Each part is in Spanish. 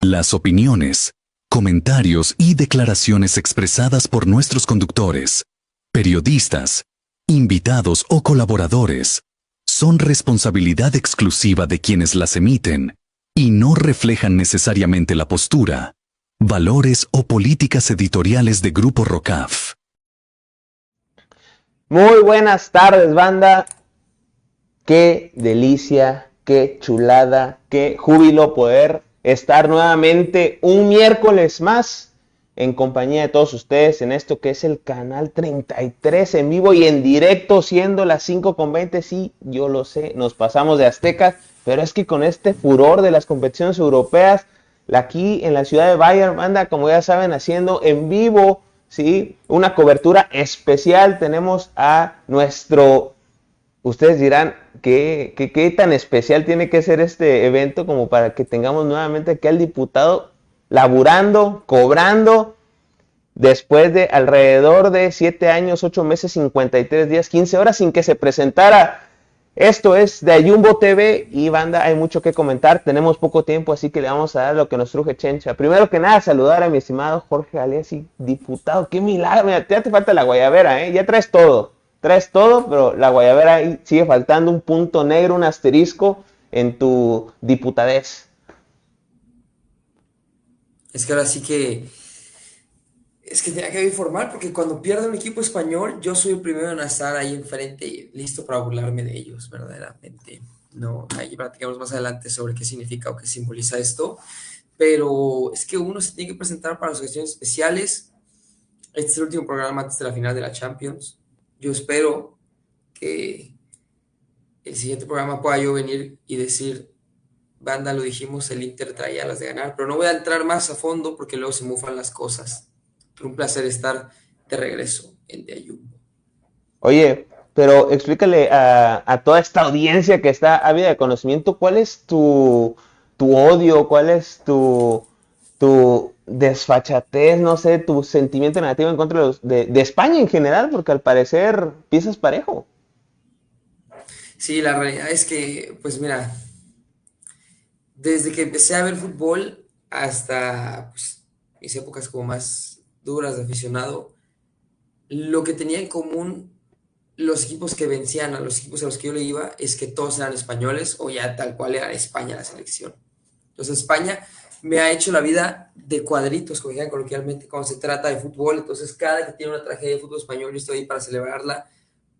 Las opiniones, comentarios y declaraciones expresadas por nuestros conductores, periodistas, invitados o colaboradores son responsabilidad exclusiva de quienes las emiten y no reflejan necesariamente la postura, valores o políticas editoriales de Grupo Rocaf. Muy buenas tardes, banda. Qué delicia, qué chulada, qué júbilo poder estar nuevamente un miércoles más en compañía de todos ustedes en esto que es el canal 33 en vivo y en directo, siendo las 5:20. Sí, yo lo sé, nos pasamos de aztecas, pero es que con este furor de las competiciones europeas, aquí en la ciudad de Bayern, banda, como ya saben, haciendo en vivo, sí, una cobertura especial. Tenemos a nuestro... Ustedes dirán, ¿qué tan especial tiene que ser este evento como para que tengamos nuevamente aquí al diputado laburando, cobrando, después de alrededor de 7 años, 8 meses, 53 días, 15 horas sin que se presentara? Esto es de Ayumbo TV y banda, hay mucho que comentar, tenemos poco tiempo, así que le vamos a dar lo que nos truje Chencha. Primero que nada, saludar a mi estimado Jorge Galeazzi, diputado. ¡Qué milagro! Mira, ya te falta la guayabera, ¿eh? Ya traes todo, pero la guayabera ahí sigue faltando un punto negro, un asterisco en tu diputadez. Es que ahora sí que... Es que tenía que informar porque cuando pierde un equipo español, yo soy el primero en estar ahí enfrente y listo para burlarme de ellos, verdaderamente. No, ahí platicamos más adelante sobre qué significa o qué simboliza esto. Pero es que uno se tiene que presentar para las ocasiones especiales. Este es el último programa antes de la final de la Champions. Yo espero que el siguiente programa pueda yo venir y decir, banda, lo dijimos, el Inter traía las de ganar, pero no voy a entrar más a fondo porque luego se mufan las cosas. Un placer estar de regreso en De Ayuno. Oye, pero explícale a toda esta audiencia que está ávida de conocimiento, ¿cuál es tu odio? ¿Cuál es tu desfachatez? No sé, tu sentimiento negativo en contra de España en general, porque al parecer piensas parejo. Sí, la realidad es que, pues mira, desde que empecé a ver fútbol hasta pues, mis épocas como más duras de aficionado, lo que tenía en común los equipos que vencían a los equipos a los que yo le iba es que todos eran españoles o ya tal cual era España la selección. Entonces España me ha hecho la vida de cuadritos, como digan coloquialmente, cuando se trata de fútbol. Entonces cada que tiene una tragedia de fútbol español yo estoy ahí para celebrarla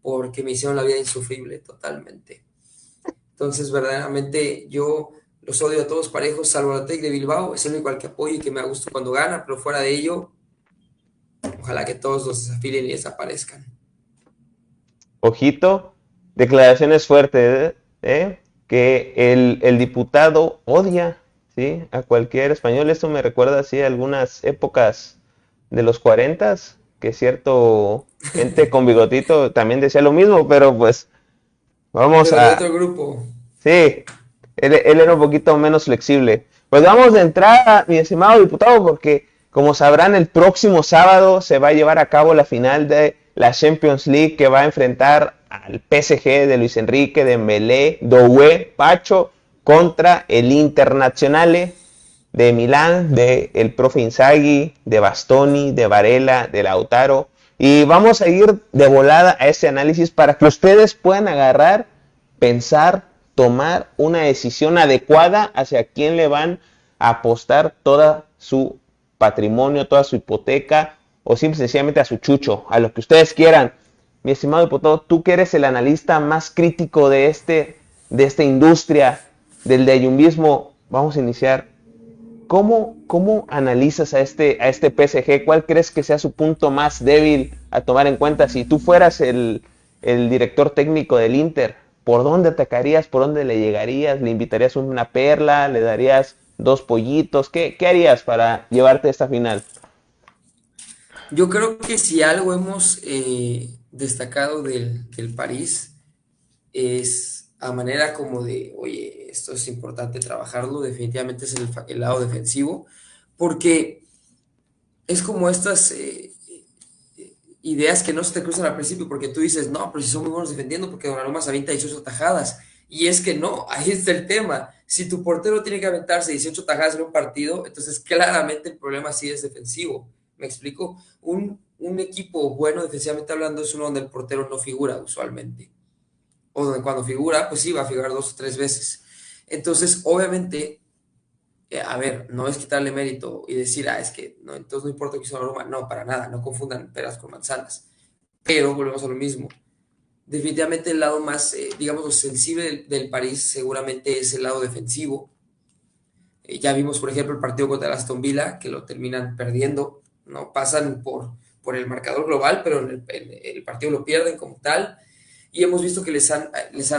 porque me hicieron la vida insufrible totalmente. Entonces verdaderamente yo los odio a todos parejos, salvo a la Tec de Bilbao, es el único al que apoyo y que me da gusto cuando gana, pero fuera de ello, ojalá que todos los desafilen y desaparezcan. Ojito, declaraciones fuertes, que el diputado odia, ¿sí?, a cualquier español. Esto me recuerda así a algunas épocas de los 40, que cierto gente con bigotito también decía lo mismo, pero pues vamos Pero de a... otro grupo. Sí, él era un poquito menos flexible. Pues vamos de entrada, mi estimado diputado, porque como sabrán, el próximo sábado se va a llevar a cabo la final de la Champions League, que va a enfrentar al PSG de Luis Enrique, Dembélé, Doué, Pacho, contra el Internazionale de Milán, de el profe Inzaghi, de Bastoni, de Varela, de Lautaro. Y vamos a ir de volada a este análisis para que ustedes puedan agarrar, pensar, tomar una decisión adecuada hacia quién le van a apostar toda su patrimonio, toda su hipoteca, o simple y sencillamente a su chucho, a lo que ustedes quieran. Mi estimado diputado, tú que eres el analista más crítico de esta industria del deyumbismo, vamos a iniciar. ¿Cómo analizas a este PSG? ¿Cuál crees que sea su punto más débil a tomar en cuenta? Si tú fueras el director técnico del Inter, ¿por dónde atacarías? ¿Por dónde le llegarías? ¿Le invitarías una perla? ¿Le darías dos pollitos? ¿Qué harías para llevarte a esta final? Yo creo que si algo hemos destacado del París es a manera como de, oye, esto es importante trabajarlo, definitivamente es el lado defensivo, porque es como estas ideas que no se te cruzan al principio, porque tú dices, no, pero si son muy buenos defendiendo, porque Donnarumma se avienta 18 tajadas, y es que no, ahí está el tema, Si tu portero tiene que aventarse 18 tajadas en un partido, entonces claramente el problema sí es defensivo. ¿Me explico? Un equipo bueno defensivamente hablando es uno donde el portero no figura usualmente. O donde cuando figura, pues sí, va a figurar 2 o 3 veces. Entonces, obviamente, a ver, no es quitarle mérito y decir, es que no, entonces no importa que hizo Roma. No, para nada, no confundan peras con manzanas. Pero volvemos a lo mismo. Definitivamente el lado más, digamos, sensible del París seguramente es el lado defensivo. Ya vimos, por ejemplo, el partido contra el Aston Villa, que lo terminan perdiendo, no pasan por el marcador global, pero en el partido lo pierden como tal. Y hemos visto que les han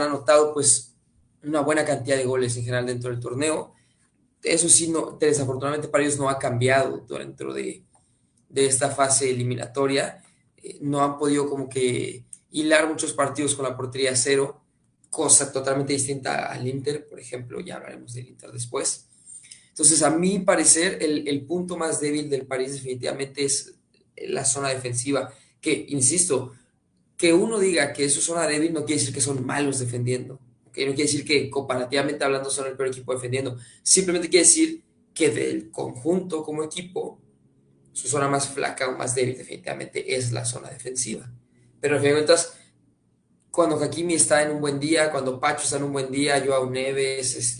anotado pues una buena cantidad de goles en general dentro del torneo. Eso sí, no, desafortunadamente para ellos no ha cambiado dentro de esta fase eliminatoria. No han podido como que hilar muchos partidos con la portería cero, cosa totalmente distinta al Inter, por ejemplo, ya hablaremos del Inter después. Entonces, a mi parecer, el punto más débil del París definitivamente es la zona defensiva, que, insisto, que uno diga que es su zona débil no quiere decir que son malos defendiendo, ¿ok? No quiere decir que comparativamente hablando son el peor equipo defendiendo, simplemente quiere decir que del conjunto como equipo, su zona más flaca o más débil definitivamente es la zona defensiva. Pero al final de cuentas, cuando Hakimi está en un buen día, cuando Pacho está en un buen día, Joao Neves,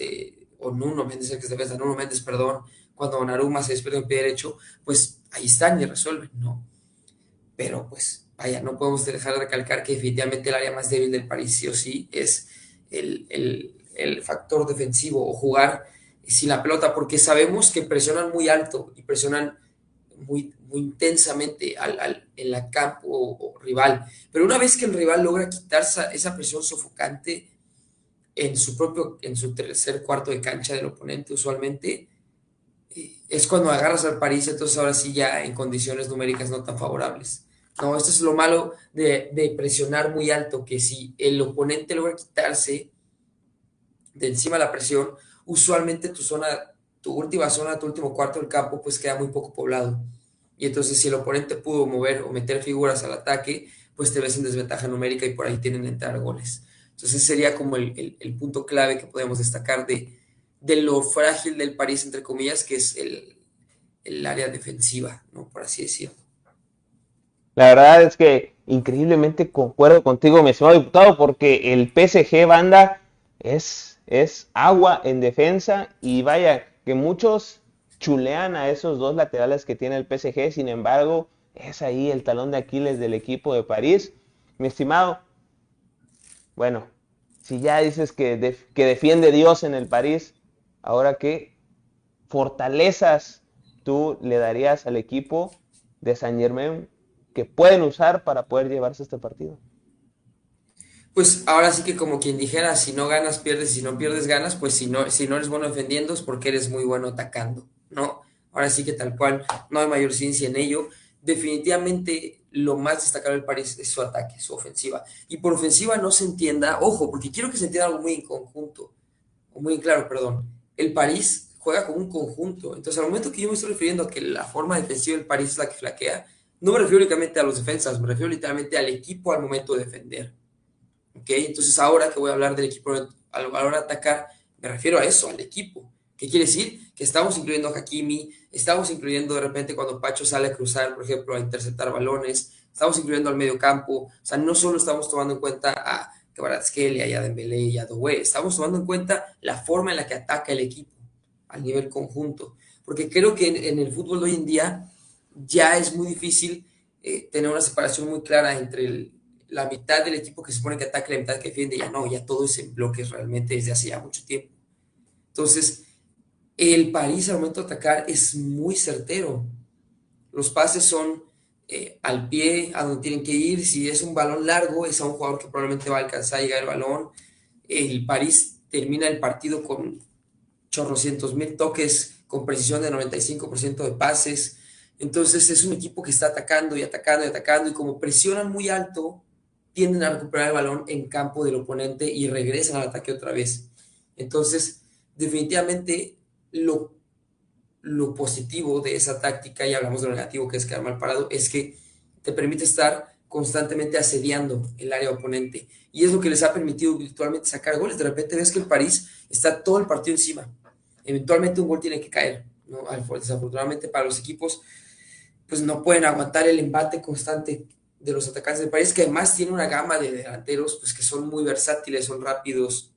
o Nuno Méndez, el que es defensa, Nuno Méndez, perdón, cuando Donnarumma se despierta en pie derecho, pues ahí están y resuelven, ¿no? Pero pues, vaya, no podemos dejar de recalcar que definitivamente el área más débil del París sí o sí es el factor defensivo o jugar sin la pelota, porque sabemos que presionan muy alto y presionan muy intensamente en la campo o rival. Pero una vez que el rival logra quitar esa presión sofocante en su tercer cuarto de cancha del oponente, usualmente, es cuando agarras al París, entonces ahora sí ya en condiciones numéricas no tan favorables. No, esto es lo malo de presionar muy alto, que si el oponente logra quitarse de encima la presión, usualmente tu última zona, tu último cuarto del campo, pues queda muy poco poblado. Y entonces si el oponente pudo mover o meter figuras al ataque, pues te ves en desventaja numérica y por ahí tienen que entrar goles. Entonces sería como el punto clave que podemos destacar de lo frágil del París, entre comillas, que es el área defensiva, ¿no? Por así decirlo. La verdad es que increíblemente concuerdo contigo, mi estimado diputado, porque el PSG banda es agua en defensa y vaya, que muchos chulean a esos dos laterales que tiene el PSG, sin embargo, es ahí el talón de Aquiles del equipo de París. Mi estimado, bueno, si ya dices que defiende Dios en el París, ahora qué fortalezas tú le darías al equipo de Saint Germain que pueden usar para poder llevarse este partido. Pues ahora sí que como quien dijera, si no ganas, pierdes, si no pierdes, ganas, pues si no eres bueno defendiendo es porque eres muy bueno atacando, ¿no? Ahora sí que tal cual, no hay mayor ciencia en ello. Definitivamente lo más destacable del París es su ataque, su ofensiva. Y por ofensiva no se entienda, ojo, porque quiero que se entienda algo muy en conjunto, o muy en claro, perdón. El París juega como un conjunto. Entonces, al momento que yo me estoy refiriendo a que la forma defensiva del París es la que flaquea, no me refiero únicamente a los defensas, me refiero literalmente al equipo al momento de defender. ¿Ok? Entonces ahora que voy a hablar del equipo a la hora de atacar, me refiero a eso, al equipo. ¿Qué quiere decir? Que estamos incluyendo a Hakimi, estamos incluyendo de repente cuando Pacho sale a cruzar, por ejemplo, a interceptar balones, estamos incluyendo al medio campo, o sea, no solo estamos tomando en cuenta a Kvaratskhelia, a Dembélé y a Doué, estamos tomando en cuenta la forma en la que ataca el equipo a nivel conjunto, porque creo que en el fútbol de hoy en día ya es muy difícil tener una separación muy clara entre la mitad del equipo que se supone que ataca y la mitad que defiende, ya no, ya todo es en bloques realmente desde hace ya mucho tiempo. Entonces, el París al momento de atacar es muy certero. Los pases son al pie, a donde tienen que ir. Si es un balón largo, es a un jugador que probablemente va a alcanzar a llegar el balón. El París termina el partido con chorrocientos mil toques, con precisión de 95% de pases. Entonces es un equipo que está atacando y atacando y atacando y como presionan muy alto, tienden a recuperar el balón en campo del oponente y regresan al ataque otra vez. Entonces, definitivamente lo positivo de esa táctica, y hablamos de lo negativo que es quedar mal parado, es que te permite estar constantemente asediando el área oponente. Y es lo que les ha permitido virtualmente sacar goles. De repente ves que el París está todo el partido encima. Eventualmente un gol tiene que caer, ¿no? Desafortunadamente para los equipos, pues no pueden aguantar el embate constante de los atacantes del París, que además tiene una gama de delanteros pues, que son muy versátiles, son rápidos,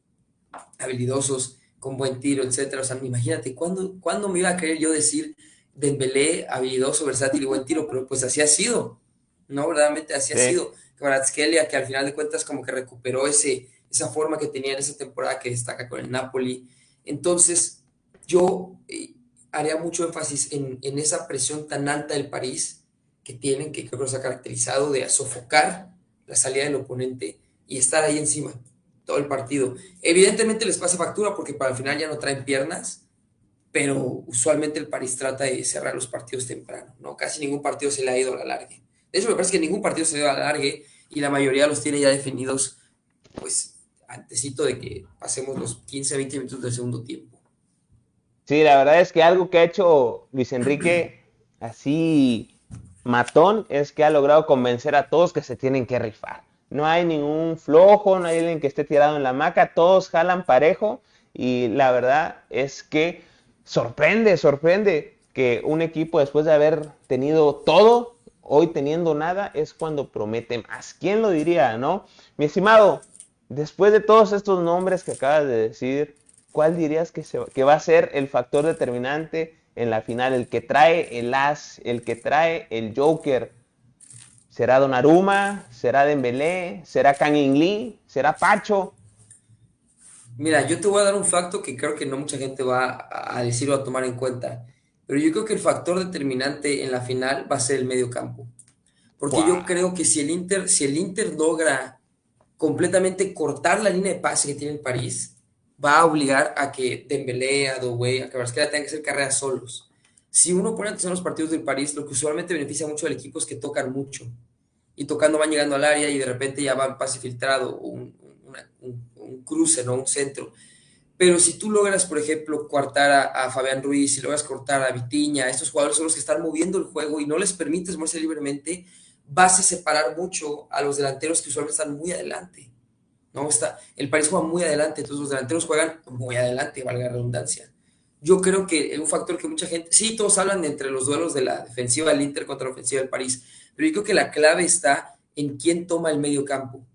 habilidosos, con buen tiro, etcétera. O sea, imagínate, ¿cuándo me iba a creer yo decir Dembélé, habilidoso, versátil y buen tiro? Pero pues así ha sido, ¿no? Verdaderamente así ha Sí. sido. Kvaratskhelia, que al final de cuentas como que recuperó esa forma que tenía en esa temporada que destaca con el Napoli. Entonces, yo haría mucho énfasis en esa presión tan alta del París que tienen, que creo que se ha caracterizado de sofocar la salida del oponente y estar ahí encima todo el partido. Evidentemente les pasa factura porque para el final ya no traen piernas, pero usualmente el París trata de cerrar los partidos temprano, ¿no? Casi ningún partido se le ha ido a la larga. De hecho, me parece que ningún partido se le ha ido a la larga y la mayoría los tiene ya definidos, pues, antesito de que pasemos los 15, 20 minutos del segundo tiempo. Sí, la verdad es que algo que ha hecho Luis Enrique así matón es que ha logrado convencer a todos que se tienen que rifar. No hay ningún flojo, no hay alguien que esté tirado en la hamaca, todos jalan parejo y la verdad es que sorprende que un equipo después de haber tenido todo, hoy teniendo nada, es cuando promete más. ¿Quién lo diría, no? Mi estimado, después de todos estos nombres que acabas de decir, ¿cuál dirías que va a ser el factor determinante en la final? El que trae el as, el que trae el Joker. ¿Será Donnarumma? ¿Será Dembélé? ¿Será Kang In Lee? ¿Será Pacho? Mira, yo te voy a dar un facto que creo que no mucha gente va a decir o a tomar en cuenta, pero yo creo que el factor determinante en la final va a ser el medio campo. Porque yo ¡Wow! creo que si el Inter logra completamente cortar la línea de pase que tiene el París, va a obligar a que Dembélé, a Doué, a Kvaratskhelia tengan que hacer carreras solos. Si uno pone atención a los partidos del París, lo que usualmente beneficia mucho al equipo es que tocan mucho. Y tocando van llegando al área y de repente ya va un pase filtrado, un cruce, ¿no? Un centro. Pero si tú logras, por ejemplo, coartar a Fabián Ruiz, si logras cortar a Vitinha, estos jugadores son los que están moviendo el juego y no les permites moverse libremente, vas a separar mucho a los delanteros que usualmente están muy adelante. ¿No? El París juega muy adelante, entonces los delanteros juegan muy adelante, valga la redundancia. Yo creo que es un factor que mucha gente, sí, todos hablan de entre los duelos de la defensiva del Inter contra la ofensiva del París, pero yo creo que la clave está en quién toma el medio campo.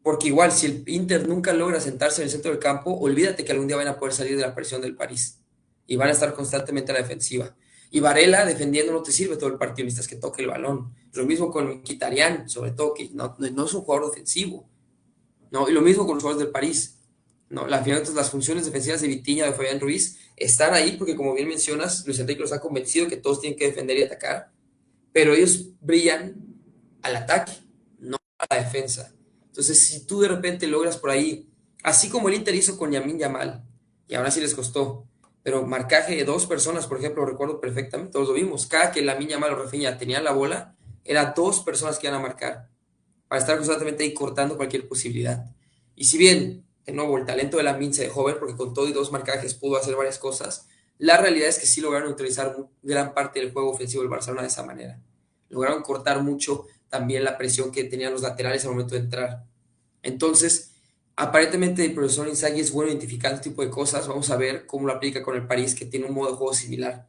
Porque igual, si el Inter nunca logra sentarse en el centro del campo, olvídate que algún día van a poder salir de la presión del París. Y van a estar constantemente a la defensiva. Y Varela defendiendo no te sirve todo el partido, necesitas que toque el balón. Lo mismo con Mkhitaryan, sobre todo, que no es un jugador defensivo. ¿No? Y lo mismo con los jugadores del París. ¿No? Las funciones defensivas de Vitinha, de Fabián Ruiz, están ahí porque, como bien mencionas, Luis Enrique los ha convencido que todos tienen que defender y atacar, pero ellos brillan al ataque, no a la defensa. Entonces, si tú de repente logras por ahí, así como el Inter hizo con Lamine Yamal, y ahora sí les costó, pero marcaje de dos personas, por ejemplo, lo recuerdo perfectamente, todos lo vimos, cada que Lamine Yamal o Rafinha tenían la bola, eran dos personas que iban a marcar, para estar constantemente ahí cortando cualquier posibilidad. Y si bien, de nuevo, el talento de Lamine se dejó ver porque con todo y dos marcajes pudo hacer varias cosas, la realidad es que sí lograron utilizar gran parte del juego ofensivo del Barcelona de esa manera. Lograron cortar mucho también la presión que tenían los laterales al momento de entrar. Entonces, aparentemente el profesor Inzaghi es bueno identificando este tipo de cosas. Vamos a ver cómo lo aplica con el París, que tiene un modo de juego similar.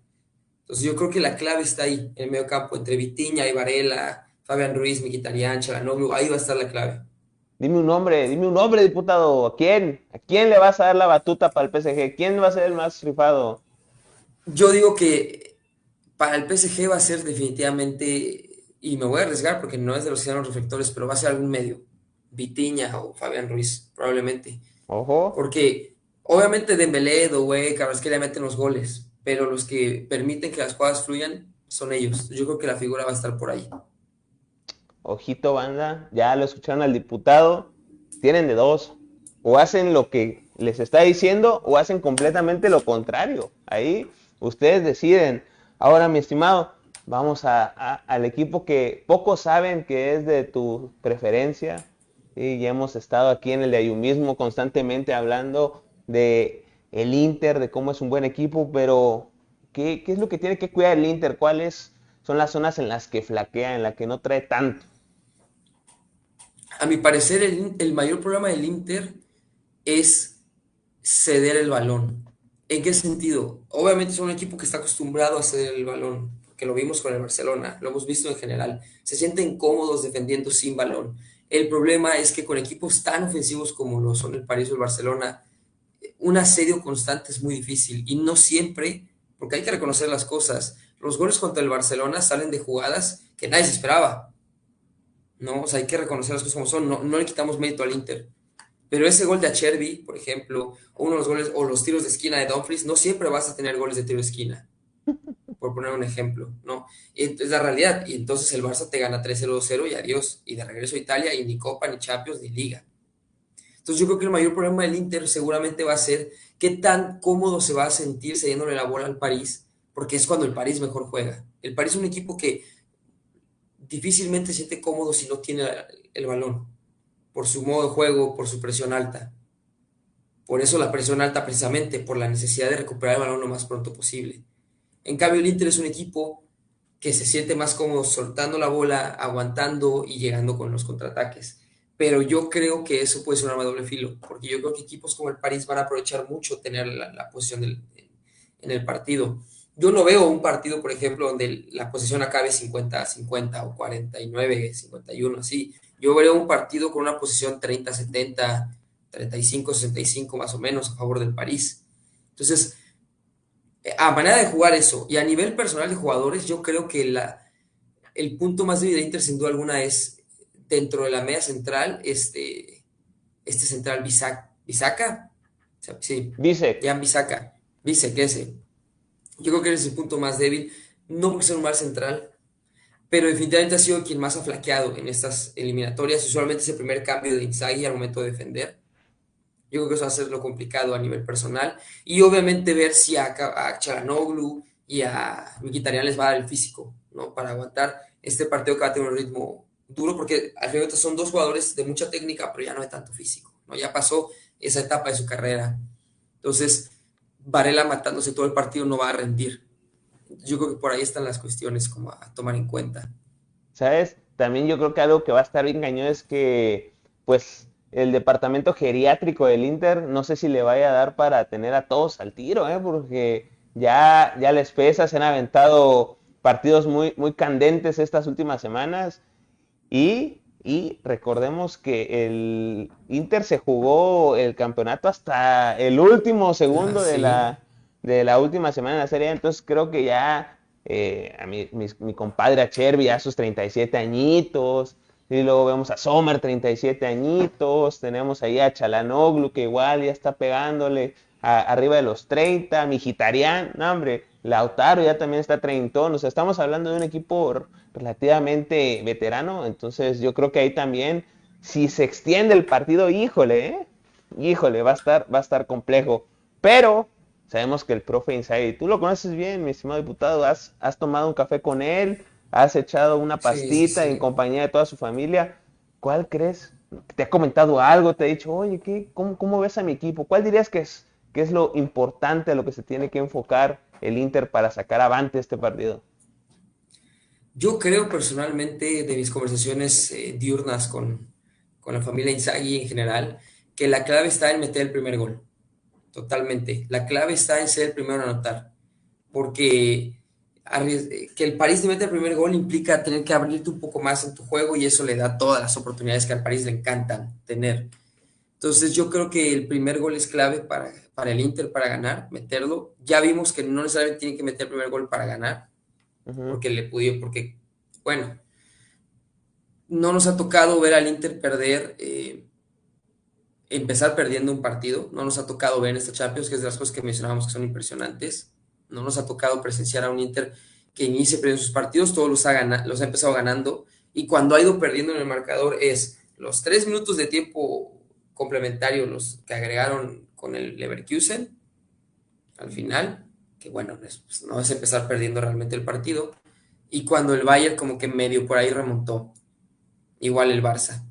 Entonces, yo creo que la clave está ahí, en el medio campo, entre Vitinha y Varela, Fabián Ruiz, Mkhitaryan, Çalhanoğlu, ahí va a estar la clave. Dime un nombre, diputado. ¿A quién? ¿A quién le vas a dar la batuta para el PSG? ¿Quién va a ser el más rifado? Yo digo que para el PSG va a ser definitivamente, y me voy a arriesgar porque no es de los que sean los reflectores, pero va a ser algún medio, Vitinha o Fabián Ruiz, probablemente. Ojo. Porque obviamente Dembélé, Doué, Kvaratskhelia le meten los goles, pero los que permiten que las jugadas fluyan son ellos. Yo creo que la figura va a estar por ahí. Ojito, banda. Ya lo escucharon al diputado. Tienen de dos. O hacen lo que les está diciendo o hacen completamente lo contrario. Ahí ustedes deciden. Ahora, mi estimado, vamos al equipo que pocos saben que es de tu preferencia. Sí, ya hemos estado aquí en el de Ayumismo constantemente hablando de el Inter, de cómo es un buen equipo, pero ¿qué es lo que tiene que cuidar el Inter? ¿Cuáles son las zonas en las que flaquea, en las que no trae tanto? A mi parecer, el mayor problema del Inter es ceder el balón. ¿En qué sentido? Obviamente es un equipo que está acostumbrado a ceder el balón, porque lo vimos con el Barcelona, lo hemos visto en general. Se sienten cómodos defendiendo sin balón. El problema es que con equipos tan ofensivos como lo son el París o el Barcelona, un asedio constante es muy difícil y no siempre, porque hay que reconocer las cosas. Los goles contra el Barcelona salen de jugadas que nadie se esperaba, ¿no? O sea, hay que reconocer las cosas como son, no, no le quitamos mérito al Inter. Pero ese gol de Acerbi, por ejemplo, o uno de los goles, o los tiros de esquina de Dumfries, no siempre vas a tener goles de tiro de esquina, por poner un ejemplo, ¿no? Es la realidad. Y entonces el Barça te gana 3-0 y adiós. Y de regreso a Italia y ni Copa, ni Champions, ni Liga. Entonces yo creo que el mayor problema del Inter seguramente va a ser qué tan cómodo se va a sentir cediéndole la bola al París, porque es cuando el París mejor juega. El París es un equipo que difícilmente se siente cómodo si no tiene el balón, por su modo de juego, por su presión alta. Por eso la presión alta precisamente, por la necesidad de recuperar el balón lo más pronto posible. En cambio, el Inter es un equipo que se siente más cómodo soltando la bola, aguantando y llegando con los contraataques. Pero yo creo que eso puede ser un arma de doble filo, porque yo creo que equipos como el París van a aprovechar mucho tener la posición en el partido. Yo no veo un partido, por ejemplo, donde la posición acabe 50-50 o 49-51, así. Yo veo un partido con una posición 30-70, 35-65 más o menos a favor del París. Entonces, a manera de jugar eso y a nivel personal de jugadores, yo creo que el punto más débil de Inter sin duda alguna es dentro de la media central, este central Bisaca, sí, Dice, Jan Bisaca, Bisek ese. Yo creo que ese es el punto más débil, no porque sea un mal central, pero definitivamente ha sido quien más ha flaqueado en estas eliminatorias, usualmente ese primer cambio de Inzaghi al momento de defender. Yo creo que eso va a ser lo complicado a nivel personal. Y obviamente ver si a Çalhanoğlu y a Mkhitaryan les va a dar el físico, ¿no? Para aguantar este partido que va a tener un ritmo duro, porque al final son dos jugadores de mucha técnica, pero ya no de tanto físico, ¿no? Ya pasó esa etapa de su carrera. Entonces, Varela matándose todo el partido no va a rendir. Yo creo que por ahí están las cuestiones como a tomar en cuenta. ¿sabes? También yo creo que algo que va a estar bien cañón es que, pues, el departamento geriátrico del Inter, no sé si le vaya a dar para tener a todos al tiro, ¿eh? Porque ya les pesa, se han aventado partidos muy, muy candentes estas últimas semanas y recordemos que el Inter se jugó el campeonato hasta el último Ah, segundo de sí, la última semana de la serie, entonces creo que ya mi compadre Acerbi a sus 37 añitos, y luego vemos a Sommer 37 añitos, tenemos ahí a Çalhanoğlu que igual ya está pegándole arriba de los 30, Mkhitaryan, no hombre, Lautaro ya también está treintón, o sea, estamos hablando de un equipo relativamente veterano, entonces yo creo que ahí también, si se extiende el partido, híjole, va a estar complejo, pero sabemos que el profe Inzaghi, tú lo conoces bien, mi estimado diputado, has tomado un café con él, has echado una sí, sí, pastita en sí. compañía de toda su familia, ¿cuál crees? ¿Te ha comentado algo? ¿Te ha dicho, oye, cómo ves a mi equipo? ¿Cuál dirías que es lo importante a lo que se tiene que enfocar el Inter para sacar avante este partido? Yo creo personalmente de mis conversaciones diurnas con la familia Inzaghi en general, que la clave está en meter el primer gol. Totalmente. La clave está en ser el primero en anotar. Porque que el París te meta el primer gol implica tener que abrirte un poco más en tu juego y eso le da todas las oportunidades que al París le encantan tener. Entonces yo creo que el primer gol es clave para el Inter para ganar, meterlo. Ya vimos que no necesariamente tienen que meter el primer gol para ganar, Ujú. porque le pudieron, porque, bueno, no nos ha tocado ver al Inter perder, empezar perdiendo un partido. No nos ha tocado ver en esta Champions, que es de las cosas que mencionábamos que son impresionantes. No nos ha tocado presenciar a un Inter que inicie perdiendo sus partidos, todos los ha empezado ganando. Y cuando ha ido perdiendo en el marcador es los 3 minutos de tiempo complementario, los que agregaron con el Leverkusen al final, que bueno, pues, no es empezar perdiendo realmente el partido. Y cuando el Bayern como que medio por ahí remontó, igual el Barça.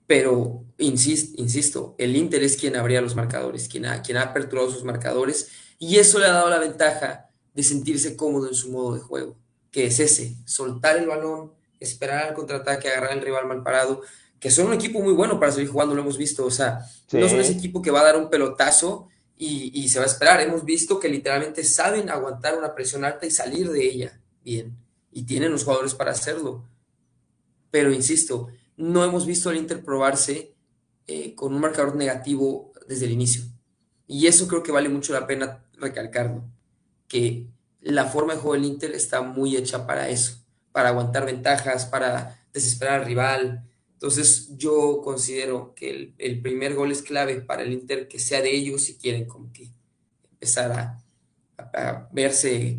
Pero insisto, el Inter es quien abría los marcadores, quien ha aperturado sus marcadores, y eso le ha dado la ventaja de sentirse cómodo en su modo de juego, que es ese, soltar el balón, esperar al contraataque, agarrar al rival mal parado, que son un equipo muy bueno para seguir jugando, lo hemos visto, o sea, no son ese Sí. equipo que va a dar un pelotazo y se va a esperar. Hemos visto que literalmente saben aguantar una presión alta y salir de ella bien, y tienen los jugadores para hacerlo. Pero insisto, no hemos visto al Inter probarse con un marcador negativo desde el inicio. Y eso creo que vale mucho la pena recalcarlo, que la forma de juego del Inter está muy hecha para eso, para aguantar ventajas, para desesperar al rival. Entonces yo considero que el primer gol es clave para el Inter, que sea de ellos si quieren como que empezar a verse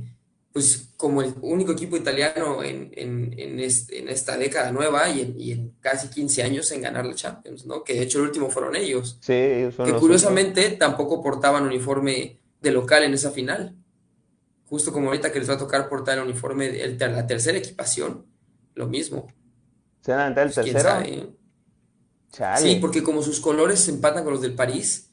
pues como el único equipo italiano en esta década nueva y en casi 15 años en ganar la Champions, ¿no? Que de hecho el último fueron ellos, Sí, ellos son que los últimos. curiosamente tampoco portaban uniforme de local en esa final, justo como ahorita que les va a tocar portar el uniforme, la tercera equipación, lo mismo, ¿Se van a aventar el pues quién sabe, tercero? ¿eh? Sí, Chale. porque como sus colores se empatan con los del París,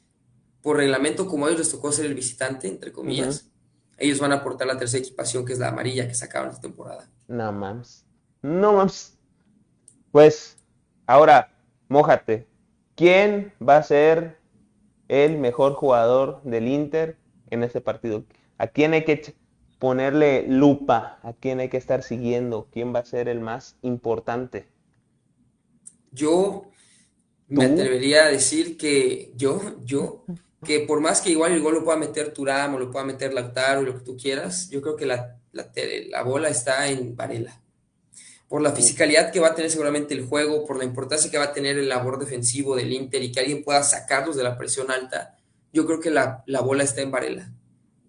por reglamento, como a ellos les tocó ser el visitante, entre Ujú. comillas, ellos van a aportar la tercera equipación, que es la amarilla que sacaron esta temporada. No mames. No mames. Pues, ahora, mójate. ¿Quién va a ser el mejor jugador del Inter en este partido? ¿A quién hay que ponerle lupa? ¿A quién hay que estar siguiendo? ¿Quién va a ser el más importante? Yo me ¿Tú? atrevería a decir que que por más que igual el gol lo pueda meter Thuram o lo pueda meter Lautaro, lo que tú quieras, yo creo que la bola está en Varela. Por la Uh, fisicalidad que va a tener seguramente el juego, por la importancia que va a tener el labor defensivo del Inter y que alguien pueda sacarlos de la presión alta, yo creo que la bola está en Varela.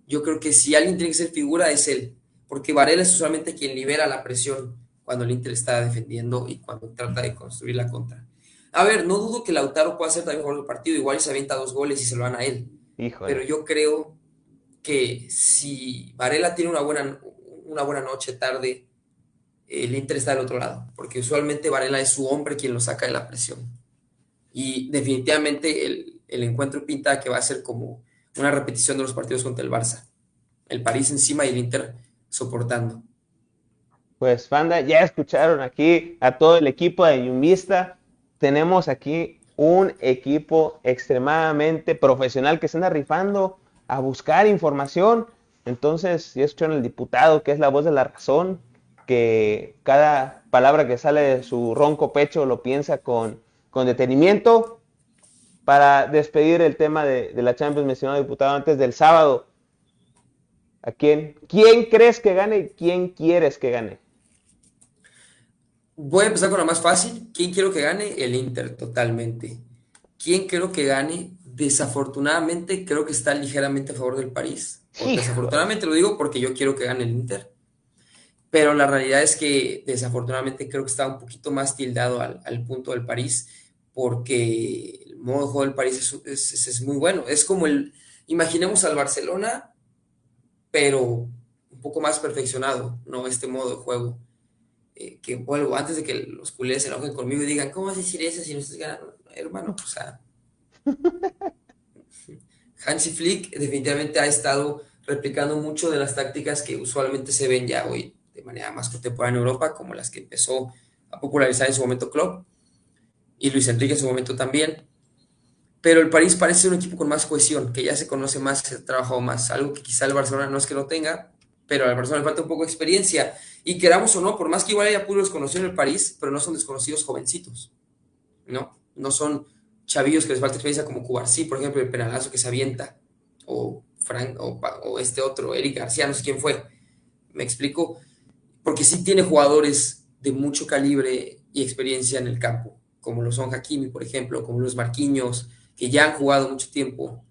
Yo creo que si alguien tiene que ser figura es él, porque Varela es usualmente quien libera la presión cuando el Inter está defendiendo y cuando trata de construir la contra. A ver, no dudo que Lautaro pueda ser también mejor del partido, igual se avienta 2 goles y se lo van a él, pero híjole. yo creo que si Varela tiene una buena noche, tarde, el Inter está del otro lado, porque usualmente Varela es su hombre quien lo saca de la presión. Y definitivamente el encuentro pinta que va a ser como una repetición de los partidos contra el Barça. El París encima y el Inter soportando. Pues, Fanda, ya escucharon aquí a todo el equipo de Yumbista. Tenemos aquí un equipo extremadamente profesional que se anda rifando a buscar información. Entonces, ya escucharon el diputado, que es la voz de la razón, que cada palabra que sale de su ronco pecho lo piensa con detenimiento. Para despedir el tema de la Champions, mencionado diputado, antes del sábado, ¿a quién crees que gane y quién quieres que gane? Voy a empezar con la más fácil. ¿Quién quiero que gane? El Inter, totalmente. ¿Quién quiero que gane? Desafortunadamente creo que está ligeramente a favor del París. O Híjole. desafortunadamente lo digo porque yo quiero que gane el Inter. Pero la realidad es que desafortunadamente creo que está un poquito más tildado al punto del París porque el modo de juego del París es muy bueno. Es como imaginemos al Barcelona, pero un poco más perfeccionado, ¿no? Este modo de juego. Que vuelvo, antes de que los culés se enojen conmigo y digan, ¿cómo vas a decir eso si no estás ganando? Hermano, o sea, Hansi Flick definitivamente ha estado replicando mucho de las tácticas que usualmente se ven ya hoy de manera más contemporánea en Europa, como las que empezó a popularizar en su momento Klopp y Luis Enrique en su momento también. Pero el París parece ser un equipo con más cohesión, que ya se conoce más, se ha trabajado más, algo que quizá el Barcelona no es que no tenga, pero al Barcelona le falta un poco de experiencia. Y queramos o no, por más que igual haya puros desconocidos en el París, pero no son desconocidos jovencitos, ¿no? No son chavillos que les falta experiencia como Cubarsí, por ejemplo, el penalazo que se avienta, o Frank, o este otro, Eric García, no sé quién fue. ¿Me explico? Porque sí tiene jugadores de mucho calibre y experiencia en el campo, como lo son Hakimi, por ejemplo, como los Marquinhos, que ya han jugado mucho tiempo.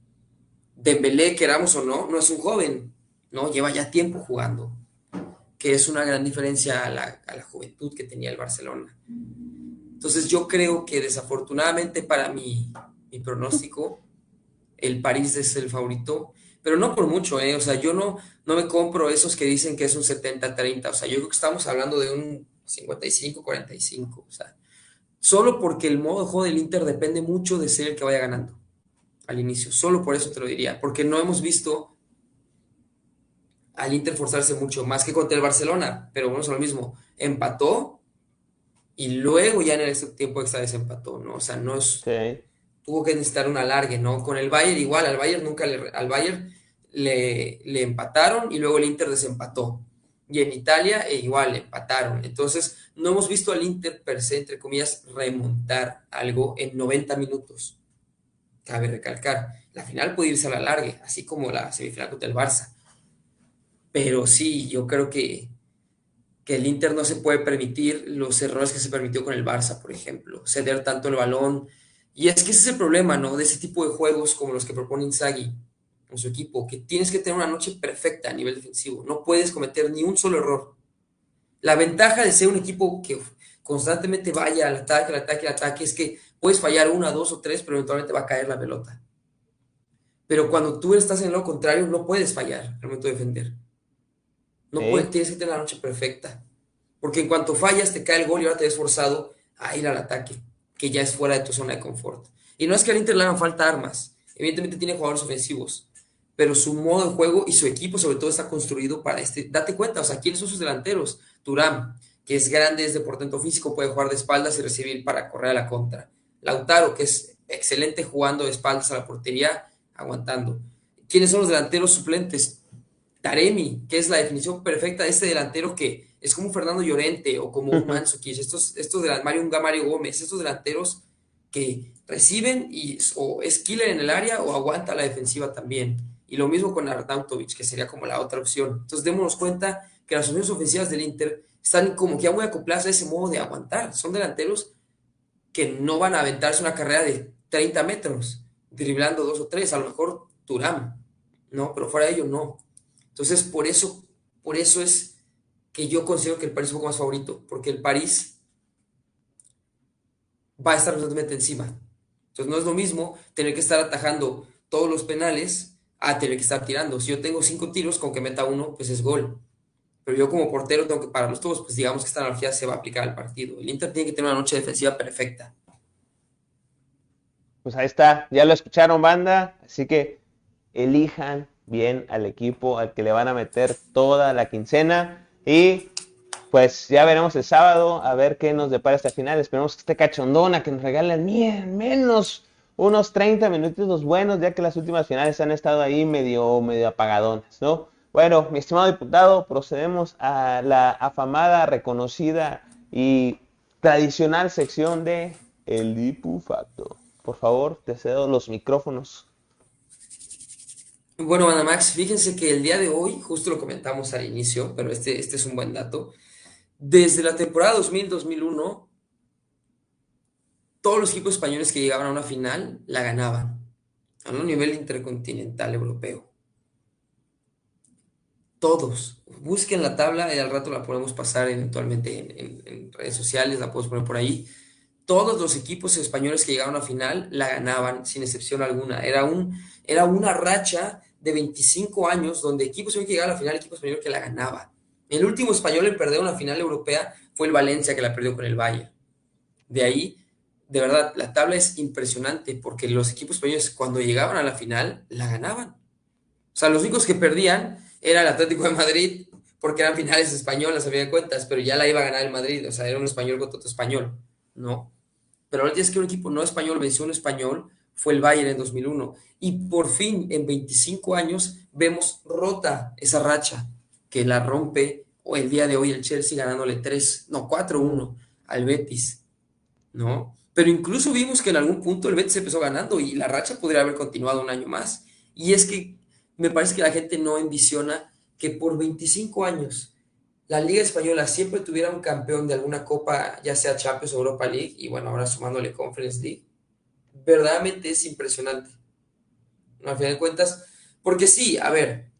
Dembélé, queramos o no, no es un joven, ¿no? Lleva ya tiempo jugando, que es una gran diferencia a la juventud que tenía el Barcelona. Entonces yo creo que desafortunadamente para mi pronóstico, el París es el favorito, pero no por mucho, ¿eh? O sea, yo no me compro esos que dicen que es un 70-30, o sea, yo creo que estamos hablando de un 55-45, o sea, solo porque el modo de juego del Inter depende mucho de ser el que vaya ganando al inicio, solo por eso te lo diría, porque no hemos visto al Inter forzarse mucho, más que contra el Barcelona, pero bueno, es lo mismo, empató y luego ya en el tiempo extra desempató, ¿no? O sea, Sí. tuvo que necesitar un alargue, ¿no? Con el Bayern igual, al Bayern le empataron y luego el Inter desempató. Y en Italia igual empataron. Entonces, no hemos visto al Inter per se, entre comillas, remontar algo en 90 minutos. Cabe recalcar, la final puede irse a la largue, así como la semifinal contra el Barça. Pero sí, yo creo que el Inter no se puede permitir los errores que se permitió con el Barça, por ejemplo, ceder tanto el balón. Y es que ese es el problema, ¿no? De ese tipo de juegos como los que propone Inzaghi con su equipo, que tienes que tener una noche perfecta a nivel defensivo. No puedes cometer ni un solo error. La ventaja de ser un equipo que constantemente vaya al ataque, al ataque, al ataque, es que puedes fallar una, dos o tres, pero eventualmente va a caer la pelota. Pero cuando tú estás en lo contrario, no puedes fallar al momento de defender. No puedes, Sí. tienes que tener la noche perfecta. Porque en cuanto fallas, te cae el gol y ahora te ves forzado a ir al ataque, que ya es fuera de tu zona de confort. Y no es que al Inter le hagan falta armas. Evidentemente tiene jugadores ofensivos. Pero su modo de juego y su equipo, sobre todo, está construido para este. Date cuenta, o sea, ¿quiénes son sus delanteros? Turán, que es grande, es de portento físico, puede jugar de espaldas y recibir para correr a la contra. Lautaro, que es excelente jugando de espaldas a la portería, aguantando. ¿Quiénes son los delanteros suplentes? Taremi, que es la definición perfecta de este delantero que es como un Fernando Llorente o como un Mandzukic, Mario Gómez, estos delanteros que reciben y o es killer en el área o aguanta la defensiva también. Y lo mismo con Arnautovic, que sería como la otra opción. Entonces démonos cuenta que las opciones ofensivas del Inter están como que ya muy acopladas a ese modo de aguantar. Son delanteros que no van a aventarse una carrera de 30 metros, driblando dos o tres, a lo mejor Turán, ¿no? Pero fuera de ello, no. Entonces, por eso es que yo considero que el París es un poco más favorito, porque el París va a estar constantemente encima. Entonces, no es lo mismo tener que estar atajando todos los penales a tener que estar tirando. Si yo tengo 5 tiros, con que meta uno, pues es gol. Pero yo como portero tengo que pararlos todos, pues digamos que esta analogía se va a aplicar al partido. El Inter tiene que tener una noche defensiva perfecta. Pues ahí está, ya lo escucharon, banda, así que elijan bien al equipo al que le van a meter toda la quincena y pues ya veremos el sábado a ver qué nos depara esta final. Esperemos que esté cachondona, que nos regalen menos unos 30 minutitos buenos, ya que las últimas finales han estado ahí medio apagadones, ¿no? Bueno, mi estimado diputado, procedemos a la afamada, reconocida y tradicional sección de El Dipu Facto. Por favor, te cedo los micrófonos. Bueno, Ana Max, fíjense que el día de hoy, justo lo comentamos al inicio, pero este es un buen dato. Desde la temporada 2000-2001, todos los equipos españoles que llegaban a una final la ganaban, a un nivel intercontinental europeo. Todos. Busquen la tabla y al rato la podemos pasar eventualmente en redes sociales, la podemos poner por ahí. Todos los equipos españoles que llegaron a final la ganaban, sin excepción alguna. Era una racha de 25 años donde equipos que llegaban a la final, equipo español que la ganaba. El último español en perder una final europea fue el Valencia, que la perdió con el Bayern. De ahí, de verdad, la tabla es impresionante porque los equipos españoles cuando llegaban a la final la ganaban. O sea, los únicos que perdían era el Atlético de Madrid porque eran finales españolas, a fin de cuentas, pero ya la iba a ganar el Madrid. O sea, era un español contra otro español, ¿no? Pero ahora es que un equipo no español venció a un español, fue el Bayern en 2001. Y por fin, en 25 años, vemos rota esa racha que la rompe o el día de hoy el Chelsea ganándole 4-1 al Betis, ¿no? Pero incluso vimos que en algún punto el Betis empezó ganando y la racha podría haber continuado un año más. Y es que me parece que la gente no envisiona que por 25 años la Liga Española siempre tuviera un campeón de alguna copa, ya sea Champions o Europa League, y bueno, ahora sumándole Conference League, verdaderamente es impresionante, ¿no? Al final de cuentas, porque sí, a ver,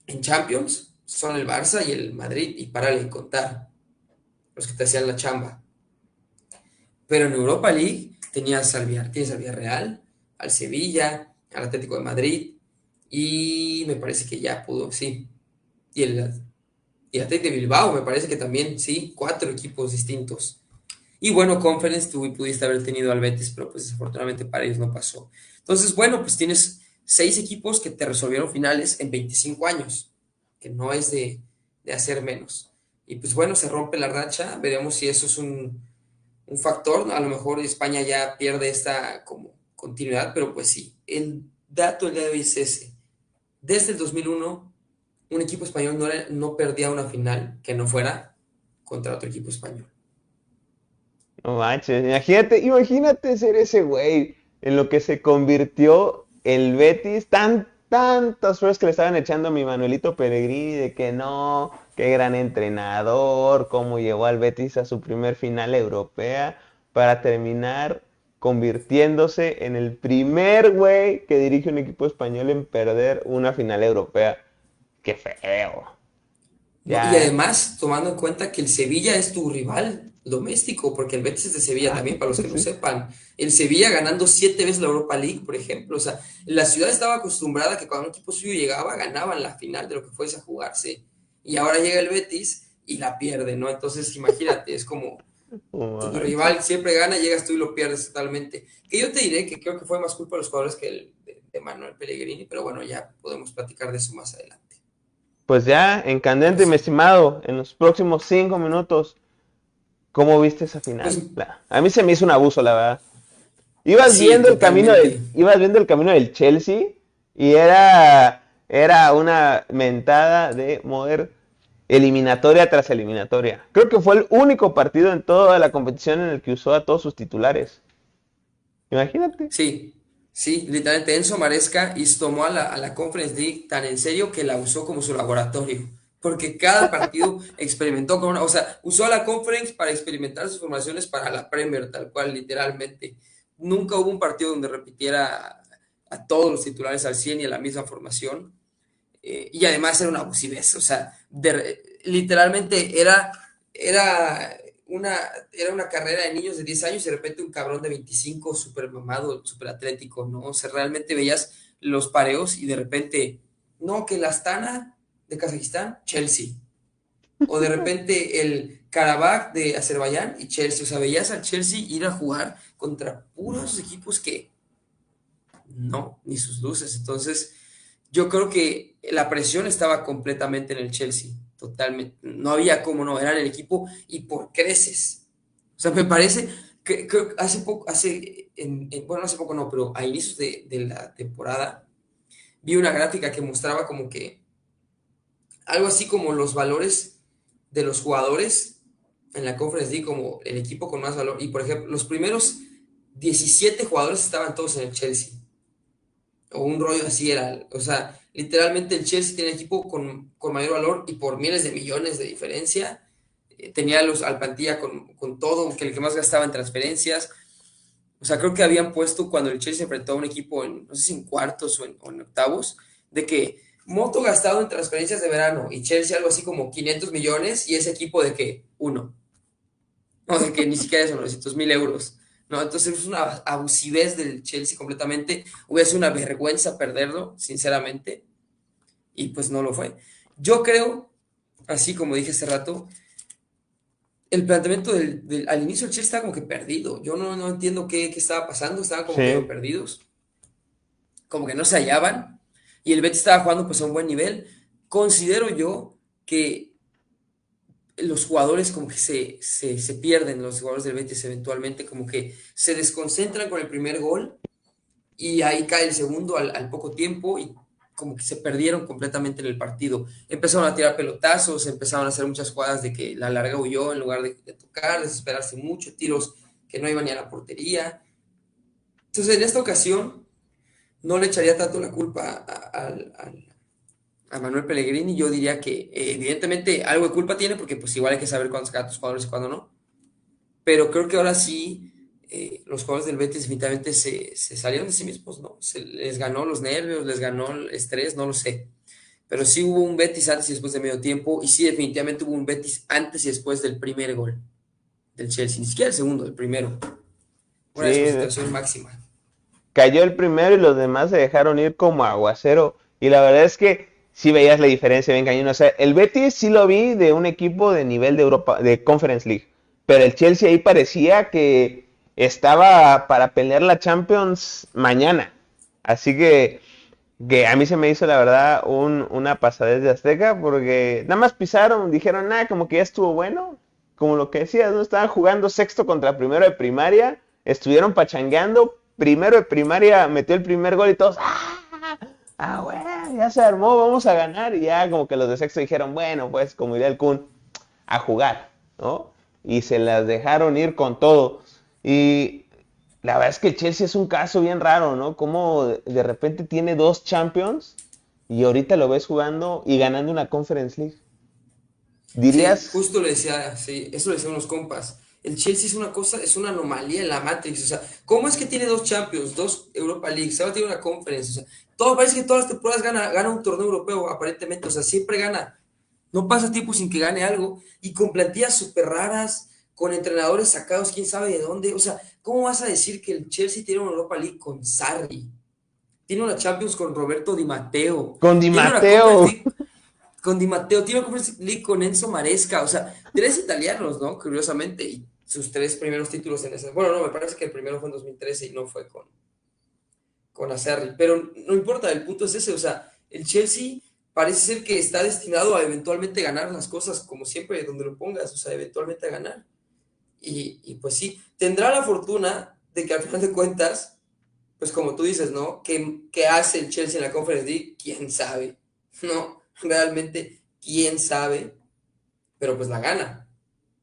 en Champions son el Barça y el Madrid, y párale de contar, los que te hacían la chamba. Pero en Europa League tienes al Villarreal, al Sevilla, al Atlético de Madrid, y me parece que ya pudo, sí. Y el Atlético de Bilbao, me parece que también, sí, 4 equipos distintos. Y bueno, Conference, tú pudiste haber tenido al Betis, pero pues desafortunadamente para ellos no pasó. Entonces, bueno, pues tienes 6 equipos que te resolvieron finales en 25 años, que no es de hacer menos. Y pues bueno, se rompe la racha, veremos si eso es un factor, a lo mejor España ya pierde esta como continuidad, pero pues sí, el dato del día de hoy es ese. Desde el 2001, un equipo español no perdía una final que no fuera contra otro equipo español. No manches, imagínate ser ese güey en lo que se convirtió el Betis, tantas flores que le estaban echando a mi Manuelito Pellegrini de que no, qué gran entrenador, cómo llevó al Betis a su primer final europea para terminar convirtiéndose en el primer güey que dirige un equipo español en perder una final europea. Qué feo. No, y Ya. además, tomando en cuenta que el Sevilla es tu rival doméstico, porque el Betis es de Sevilla Ah, también, para los que no sí. sepan. El Sevilla ganando 7 veces la Europa League, por ejemplo. O sea, la ciudad estaba acostumbrada a que cuando un equipo suyo llegaba, ganaban la final de lo que fuese a jugarse. Y ahora llega el Betis y la pierde, ¿no? Entonces, imagínate, es como No tu manches. rival siempre gana, llegas tú y lo pierdes totalmente. Que yo te diré que creo que fue más culpa de los jugadores que el de Manuel Pellegrini, pero bueno, ya podemos platicar de eso más adelante. Pues ya, en Pero candente, mi sí. estimado, en los próximos 5 minutos, ¿cómo viste esa Pues final? A mí se me hizo un abuso, la verdad. Ibas sí, viendo el camino totalmente. ibas viendo el camino del Chelsea y era una mentada de mover eliminatoria tras eliminatoria. Creo que fue el único partido en toda la competición en el que usó a todos sus titulares. Imagínate. Sí, sí, literalmente Enzo Maresca y tomó a la Conference League tan en serio que la usó como su laboratorio. Porque cada partido experimentó con una, o sea, usó a la Conference para experimentar sus formaciones para la Premier, tal cual, literalmente. Nunca hubo un partido donde repitiera a todos los titulares al 100 y a la misma formación. Y además era una abusivez, o sea, literalmente era una, era una carrera de niños de 10 años y de repente un cabrón de 25 súper mamado, súper atlético, ¿no? O sea, realmente veías los pareos y de repente, no, que la Astana de Kazajistán, Chelsea. O de repente el Karabakh de Azerbaiyán y Chelsea. O sea, veías al Chelsea ir a jugar contra puros equipos que no, ni sus luces. Entonces, yo creo que la presión estaba completamente en el Chelsea, totalmente. No había cómo no, eran el equipo y por creces. O sea, me parece que hace poco, bueno, hace poco no, pero a inicios de la temporada, vi una gráfica que mostraba como que algo así como los valores de los jugadores en la Conference League, como el equipo con más valor. Y por ejemplo, los primeros 17 jugadores estaban todos en el Chelsea o un rollo así era. O sea, literalmente el Chelsea tiene equipo con mayor valor y por miles de millones de diferencia. Tenía al plantilla con todo, que el que más gastaba en transferencias. O sea, creo que habían puesto cuando el Chelsea se enfrentó a un equipo en, no sé si en cuartos o en octavos, de que Moto gastado en transferencias de verano y Chelsea algo así como 500 millones y ese equipo de que uno. No, de que ni siquiera eso, 900.000 euros. No, entonces es una abusivez del Chelsea completamente. Hubiera sido una vergüenza perderlo, sinceramente, y pues no lo fue. Yo creo, así como dije hace rato, el planteamiento al inicio el Chelsea estaba como que perdido. Yo no entiendo qué estaba pasando, estaban como que Sí. perdidos, como que no se hallaban, y el Betis estaba jugando pues a un buen nivel. Considero yo que los jugadores como que se pierden, los jugadores del Betis eventualmente como que se desconcentran con el primer gol y ahí cae el segundo al poco tiempo y como que se perdieron completamente en el partido. Empezaron a tirar pelotazos, empezaron a hacer muchas jugadas de que la larga huyó en lugar de tocar, desesperarse mucho, tiros que no iban ni a la portería. Entonces en esta ocasión no le echaría tanto la culpa a Manuel Pellegrini. Yo diría que evidentemente algo de culpa tiene porque pues igual hay que saber cuándo sacar a tus jugadores y cuándo no. Pero creo que ahora sí los jugadores del Betis definitivamente se salieron de sí mismos, ¿no? Se les ganó los nervios, les ganó el estrés, no lo sé. Pero sí hubo un Betis antes y después de medio tiempo y sí definitivamente hubo un Betis antes y después del primer gol del Chelsea, ni siquiera el segundo, el primero. Una Sí, desconcentración máxima. cayó el primero y los demás se dejaron ir como aguacero. Y la verdad es que sí veías la diferencia bien cañón. O sea, el Betis sí lo vi de un equipo de nivel de Europa, de Conference League. Pero el Chelsea ahí parecía que estaba para pelear la Champions mañana. Así que que a mí se me hizo la verdad una pasadez de Azteca porque nada más pisaron, dijeron, nada, como que ya estuvo bueno, como lo que decías, ¿no? Estaban jugando sexto contra primero de primaria, estuvieron pachangueando, primero de primaria metió el primer gol y todos, bueno, ya se armó, vamos a ganar, y ya como que los de sexto dijeron, bueno, pues como diría el Kun, a jugar, ¿no? Y se las dejaron ir con todo. Y la verdad es que el Chelsea es un caso bien raro, ¿no? Como de repente tiene dos Champions y ahorita lo ves jugando y ganando una Conference League. Sí, Dirías, justo le decía, sí, eso le decían unos compas. El Chelsea es una cosa, es una anomalía en la Matrix. O sea, ¿cómo es que tiene dos Champions, dos Europa League, ahora tiene una Conference? O sea, todo parece que todas las temporadas gana un torneo europeo, aparentemente. O sea, siempre gana. No pasa tiempo sin que gane algo. Y con plantillas súper raras, con entrenadores sacados, quién sabe de dónde. O sea, ¿cómo vas a decir que el Chelsea tiene una Europa League con Sarri? Tiene una Champions con Roberto Di Matteo. con Di Tiene una Conference Matteo. League con Di Matteo, tiene una Conference League con Enzo Maresca, o sea, tres italianos, ¿no? Curiosamente, y sus tres primeros títulos en ese. Bueno, no, me parece que el primero fue en 2013 y no fue con Acerri, pero no importa, el punto es ese, o sea, el Chelsea parece ser que está destinado a eventualmente ganar las cosas, como siempre, donde lo pongas, o sea, eventualmente a ganar. Y pues sí, tendrá la fortuna de que al final de cuentas, pues como tú dices, ¿no? ¿Qué hace el Chelsea en la Conference League? ¿Quién sabe? No, realmente, quién sabe, pero pues la gana,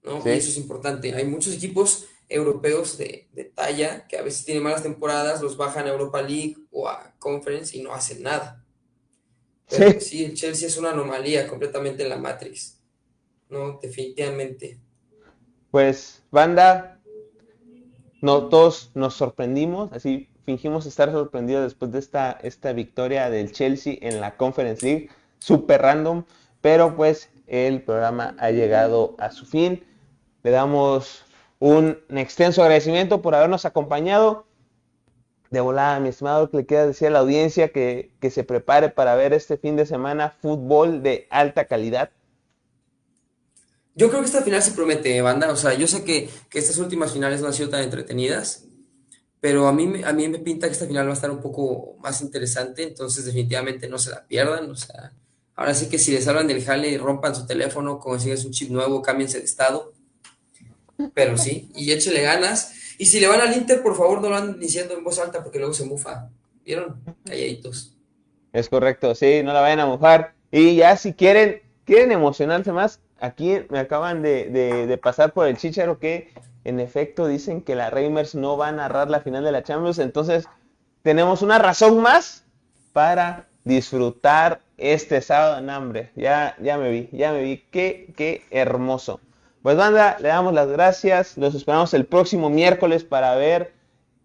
¿no? Y eso Sí, es importante. Hay muchos equipos europeos de talla que a veces tienen malas temporadas, los bajan a Europa League o a Conference y no hacen nada. Pero pues sí. sí, el Chelsea es una anomalía completamente en la Matrix, ¿no? Definitivamente. Pues, banda, no, todos nos sorprendimos, así fingimos estar sorprendidos después de esta victoria del Chelsea en la Conference League, super random, pero pues el programa ha llegado a su fin. Le damos un extenso agradecimiento por habernos acompañado. De volada, mi estimado, que le queda decir a la audiencia que se prepare para ver este fin de semana fútbol de alta calidad. Yo creo que esta final se promete, banda. O sea, yo sé que estas últimas finales no han sido tan entretenidas, pero a mí me pinta que esta final va a estar un poco más interesante, entonces definitivamente no se la pierdan. O sea, ahora sí que si les hablan del jale, rompan su teléfono, consiguen un chip nuevo, cámbiense de estado, pero sí, y échele ganas. Y si le van al Inter, por favor no lo anden diciendo en voz alta porque luego se mufa. ¿Vieron? Calladitos. Es correcto, sí, no la vayan a mojar. Y ya si quieren emocionarse más, aquí me acaban de pasar por el chícharo que en efecto dicen que la Reimers no va a narrar la final de la Champions. Entonces tenemos una razón más para disfrutar este sábado en hambre. Ya me vi. Qué hermoso. Pues banda, le damos las gracias. Los esperamos el próximo miércoles para ver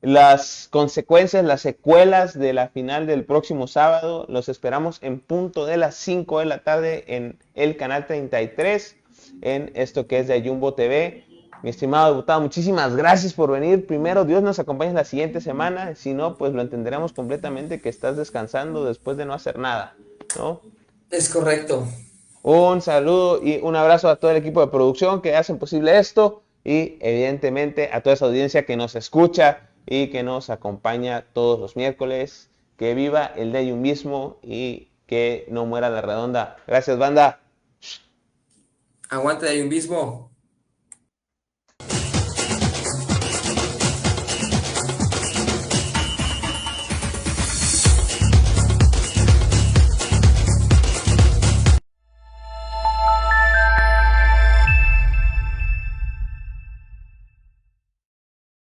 las consecuencias, las secuelas de la final del próximo sábado. Los esperamos en punto de las 5 de la tarde en el canal 33, en esto que es de Jumbo TV. Mi estimado diputado, muchísimas gracias por venir. Primero, Dios nos acompañe la siguiente semana. Si no, pues lo entenderemos completamente que estás descansando después de no hacer nada, ¿no? Es correcto. Un saludo y un abrazo a todo el equipo de producción que hacen posible esto y evidentemente a toda esa audiencia que nos escucha y que nos acompaña todos los miércoles. Que viva el de un mismo y que no muera la redonda. Gracias, banda. Aguante de ahí un mismo.